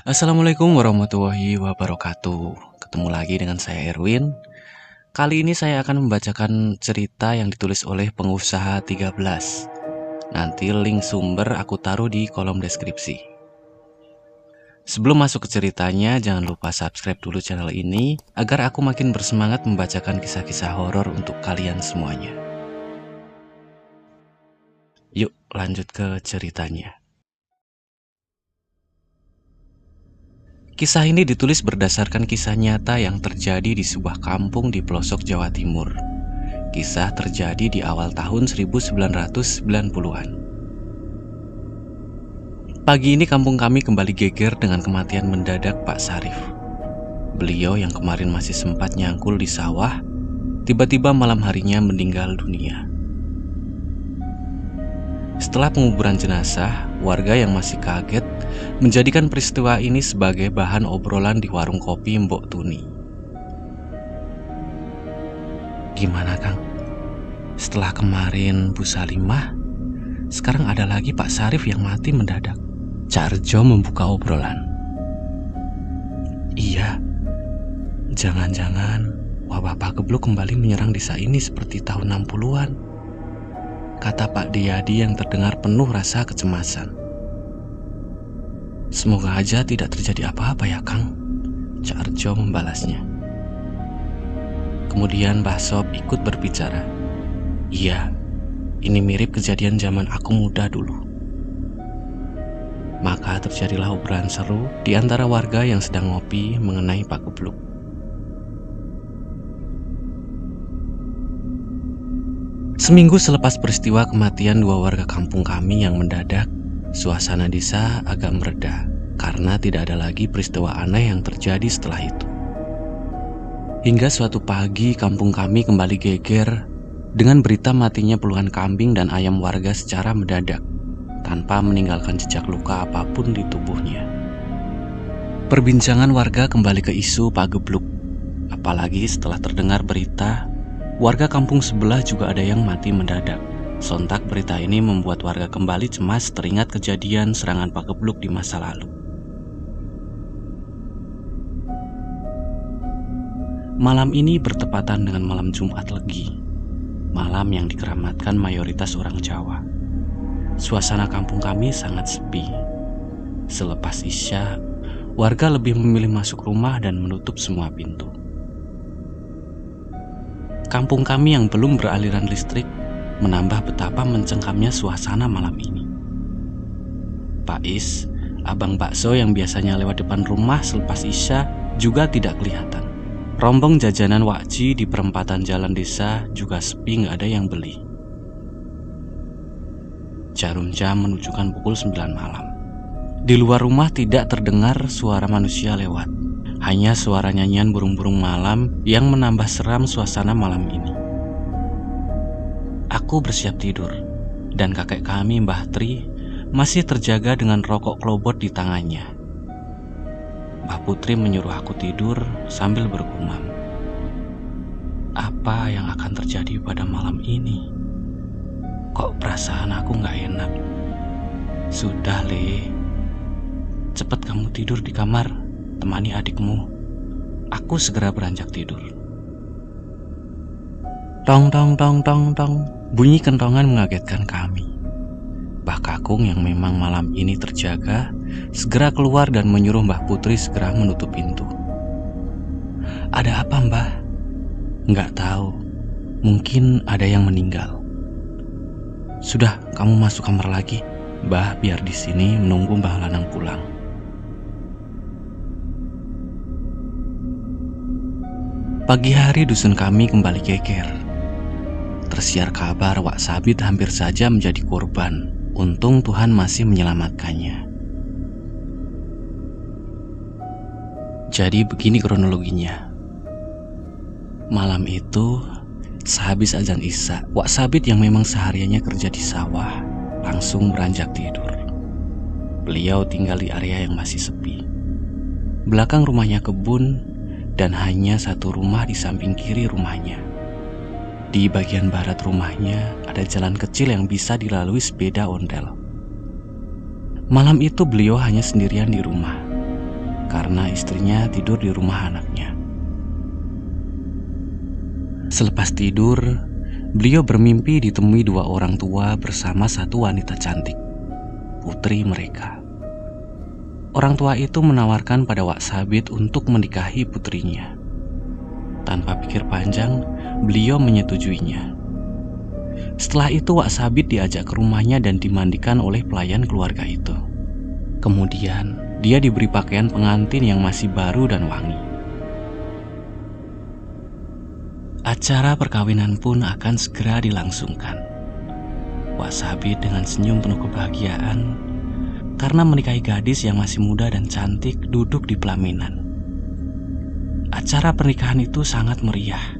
Assalamualaikum warahmatullahi wabarakatuh. Ketemu lagi dengan saya Erwin. Kali ini saya akan membacakan cerita yang ditulis oleh pengusaha 13. Nanti link sumber aku taruh di kolom deskripsi. Sebelum masuk ke ceritanya, jangan lupa subscribe dulu channel ini agar aku makin bersemangat membacakan kisah-kisah horor untuk kalian semuanya. Yuk lanjut ke ceritanya. Kisah ini ditulis berdasarkan kisah nyata yang terjadi di sebuah kampung di pelosok Jawa Timur. Kisah terjadi di awal tahun 1990-an. Pagi ini kampung kami kembali geger dengan kematian mendadak Pak Sarif. Beliau yang kemarin masih sempat nyangkul di sawah, tiba-tiba malam harinya meninggal dunia. Setelah penguburan jenazah, warga yang masih kaget menjadikan peristiwa ini sebagai bahan obrolan di warung kopi Mbok Tuni. Gimana Kang? Setelah kemarin Bu Salimah, sekarang ada lagi Pak Sarif yang mati mendadak. Cak Rejo membuka obrolan. Iya, jangan-jangan wabah pagebluk kembali menyerang desa ini seperti tahun 60-an. Kata Pak Diyadi yang terdengar penuh rasa kecemasan. Semoga aja tidak terjadi apa-apa ya Kang, Cak Rejo membalasnya. Kemudian Mbah Sob ikut berbicara. Iya, ini mirip kejadian zaman aku muda dulu. Maka terjadilah obrolan seru di antara warga yang sedang ngopi mengenai pagebluk. Seminggu selepas peristiwa kematian dua warga kampung kami yang mendadak, suasana desa agak mereda karena tidak ada lagi peristiwa aneh yang terjadi setelah itu. Hingga suatu pagi kampung kami kembali geger dengan berita matinya puluhan kambing dan ayam warga secara mendadak tanpa meninggalkan jejak luka apapun di tubuhnya. Perbincangan warga kembali ke isu pagebluk, apalagi setelah terdengar berita warga kampung sebelah juga ada yang mati mendadak. Sontak berita ini membuat warga kembali cemas teringat kejadian serangan pagebluk di masa lalu. Malam ini bertepatan dengan malam Jumat Legi, malam yang dikeramatkan mayoritas orang Jawa. Suasana kampung kami sangat sepi. Selepas Isya, warga lebih memilih masuk rumah dan menutup semua pintu. Kampung kami yang belum beraliran listrik menambah betapa mencengkamnya suasana malam ini. Pak Is, abang bakso yang biasanya lewat depan rumah selepas Isya juga tidak kelihatan. Rombong jajanan wakji di perempatan jalan desa juga sepi, gak ada yang beli. Jarum jam menunjukkan pukul 9 malam. Di luar rumah tidak terdengar suara manusia lewat. Hanya suara nyanyian burung-burung malam yang menambah seram suasana malam ini. Aku bersiap tidur, dan kakek kami Mbah Tri masih terjaga dengan rokok klobot di tangannya. Mbah Putri menyuruh aku tidur sambil bergumam. Apa yang akan terjadi pada malam ini? Kok perasaan aku gak enak? Sudah, Le. Cepat kamu tidur di kamar, temani adikmu. Aku segera beranjak tidur. Tong tong tong tong tong. Bunyi kentongan mengagetkan kami. Mbah Kakung yang memang malam ini terjaga segera keluar dan menyuruh Mbah Putri segera menutup pintu. Ada apa, Mbah? Nggak tahu. Mungkin ada yang meninggal. Sudah, kamu masuk kamar lagi. Mbah biar di sini menunggu Mbah Lanang pulang. Pagi hari dusun kami kembali geger. Tersiar kabar Wak Sabit hampir saja menjadi korban. Untung Tuhan masih menyelamatkannya. Jadi begini kronologinya. Malam itu, sehabis azan Isya, Wak Sabit yang memang sehariannya kerja di sawah langsung beranjak tidur. Beliau tinggal di area yang masih sepi. Belakang rumahnya kebun dan hanya satu rumah di samping kiri rumahnya. Di bagian barat rumahnya ada jalan kecil yang bisa dilalui sepeda ondel. Malam itu beliau hanya sendirian di rumah. karena istrinya tidur di rumah anaknya. Selepas tidur, beliau bermimpi ditemui dua orang tua bersama satu wanita cantik, putri mereka. Orang tua itu menawarkan pada Wak Sabit untuk menikahi putrinya. Tanpa pikir panjang, beliau menyetujuinya. Setelah itu Wak Sabit diajak ke rumahnya dan dimandikan oleh pelayan keluarga itu. Kemudian, dia diberi pakaian pengantin yang masih baru dan wangi. Acara perkawinan pun akan segera dilangsungkan. Wak Sabit dengan senyum penuh kebahagiaan karena menikahi gadis yang masih muda dan cantik duduk di pelaminan. Acara pernikahan itu sangat meriah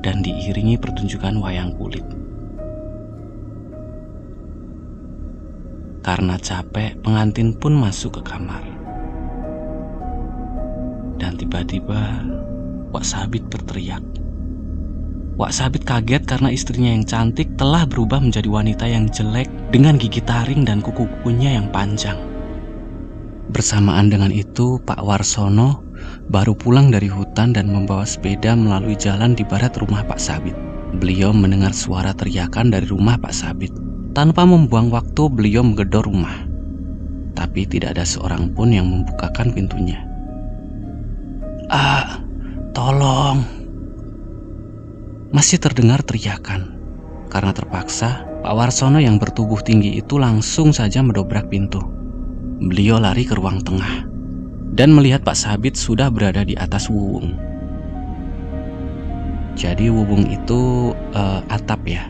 dan diiringi pertunjukan wayang kulit. Karena capek, pengantin pun masuk ke kamar. Dan tiba-tiba Wak Sabit berteriak. Wak Sabit kaget karena istrinya yang cantik telah berubah menjadi wanita yang jelek dengan gigi taring dan kuku-kukunya yang panjang. Bersamaan dengan itu, Pak Warsono baru pulang dari hutan dan membawa sepeda melalui jalan di barat rumah Pak Sabit. Beliau mendengar suara teriakan dari rumah Pak Sabit. Tanpa membuang waktu, beliau menggedor rumah. Tapi tidak ada seorang pun yang membukakan pintunya. Tolong! Masih terdengar teriakan. Karena terpaksa, Pak Warsono yang bertubuh tinggi itu langsung saja mendobrak pintu. Beliau lari ke ruang tengah dan melihat Pak Sabit sudah berada di atas wuwung. Jadi wuwung itu atap ya.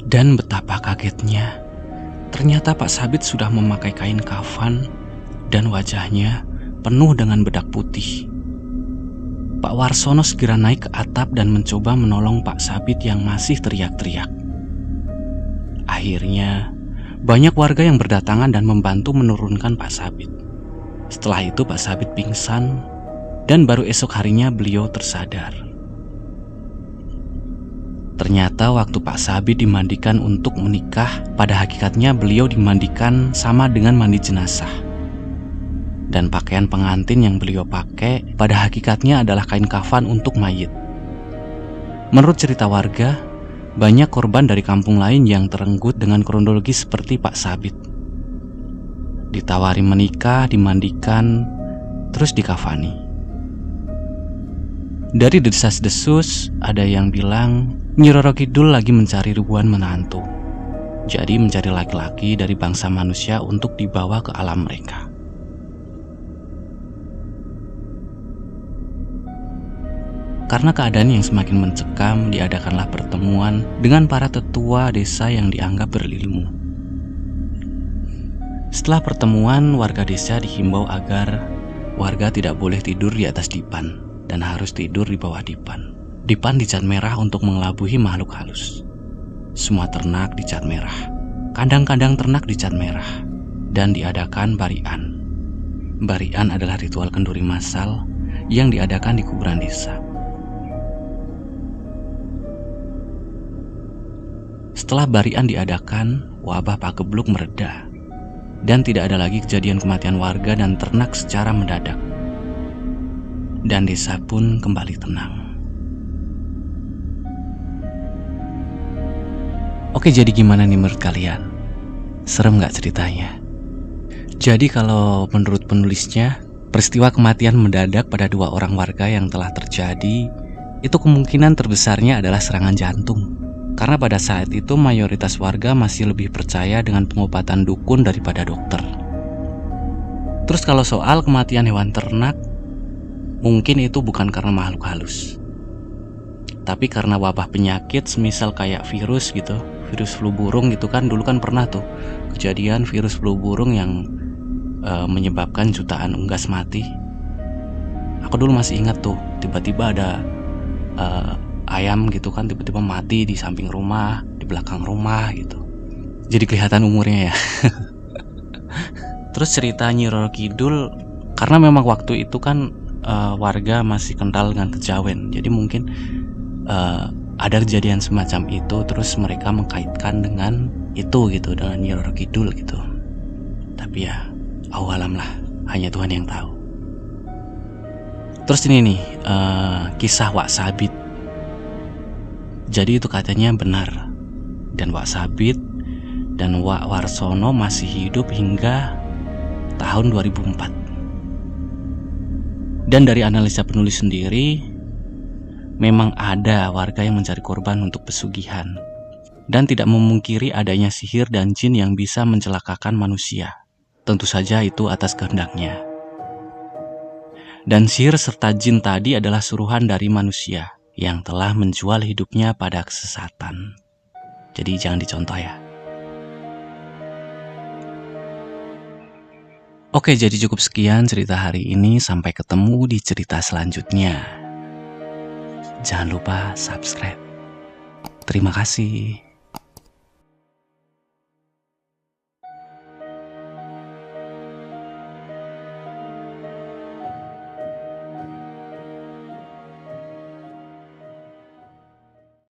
Dan betapa kagetnya, ternyata Pak Sabit sudah memakai kain kafan dan wajahnya penuh dengan bedak putih. Pak Warsono segera naik ke atap dan mencoba menolong Pak Sabit yang masih teriak-teriak. Akhirnya, banyak warga yang berdatangan dan membantu menurunkan Pak Sabit. Setelah itu Pak Sabit pingsan dan baru esok harinya beliau tersadar. Ternyata waktu Pak Sabit dimandikan untuk menikah, pada hakikatnya beliau dimandikan sama dengan mandi jenazah. Dan pakaian pengantin yang beliau pakai pada hakikatnya adalah kain kafan untuk mayit. Menurut cerita warga, banyak korban dari kampung lain yang terenggut dengan kronologi seperti Pak Sabit. Ditawari menikah, dimandikan, terus dikafani. Dari desas-desus, ada yang bilang Nyi Roro Kidul lagi mencari ribuan menantu. Jadi mencari laki-laki dari bangsa manusia untuk dibawa ke alam mereka. Karena keadaan yang semakin mencekam, diadakanlah pertemuan dengan para tetua desa yang dianggap berilmu. Setelah pertemuan, warga desa dihimbau agar warga tidak boleh tidur di atas dipan dan harus tidur di bawah dipan. Dipan dicat merah untuk mengelabui makhluk halus. Semua ternak dicat merah, kandang-kandang ternak dicat merah, dan diadakan barian. Barian adalah ritual kenduri massal yang diadakan di kuburan desa. Setelah barian diadakan, wabah pagebluk mereda dan tidak ada lagi kejadian kematian warga dan ternak secara mendadak. Dan desa pun kembali tenang. Oke, jadi gimana nih menurut kalian? Serem gak ceritanya? Jadi kalau menurut penulisnya, peristiwa kematian mendadak pada dua orang warga yang telah terjadi itu kemungkinan terbesarnya adalah serangan jantung. Karena pada saat itu mayoritas warga masih lebih percaya dengan pengobatan dukun daripada dokter. Terus kalau soal kematian hewan ternak, mungkin itu bukan karena makhluk halus, tapi karena wabah penyakit semisal kayak virus gitu. Virus flu burung gitu kan, dulu kan pernah tuh kejadian virus flu burung yang menyebabkan jutaan unggas mati. Aku dulu masih ingat tuh, tiba-tiba ada ayam gitu kan tiba-tiba mati di samping rumah, di belakang rumah gitu. Jadi kelihatan umurnya ya. Terus cerita Nyi Roro Kidul, karena memang waktu itu kan warga masih kental dengan kejawen. Jadi mungkin ada kejadian semacam itu, terus mereka mengkaitkan dengan itu gitu, dengan Nyi Roro Kidul gitu. Tapi ya Awalam lah, hanya Tuhan yang tahu. Terus ini nih, kisah Wak Sabit. Jadi itu katanya benar. Dan Wak Sabit dan Wak Warsono masih hidup hingga tahun 2004. Dan dari analisa penulis sendiri, memang ada warga yang mencari korban untuk pesugihan. Dan tidak memungkiri adanya sihir dan jin yang bisa mencelakakan manusia. Tentu saja itu atas kehendaknya. Dan sihir serta jin tadi adalah suruhan dari manusia yang telah menjual hidupnya pada kesesatan. Jadi jangan dicontoh ya. Oke, jadi cukup sekian cerita hari ini. Sampai ketemu di cerita selanjutnya. Jangan lupa subscribe. Terima kasih.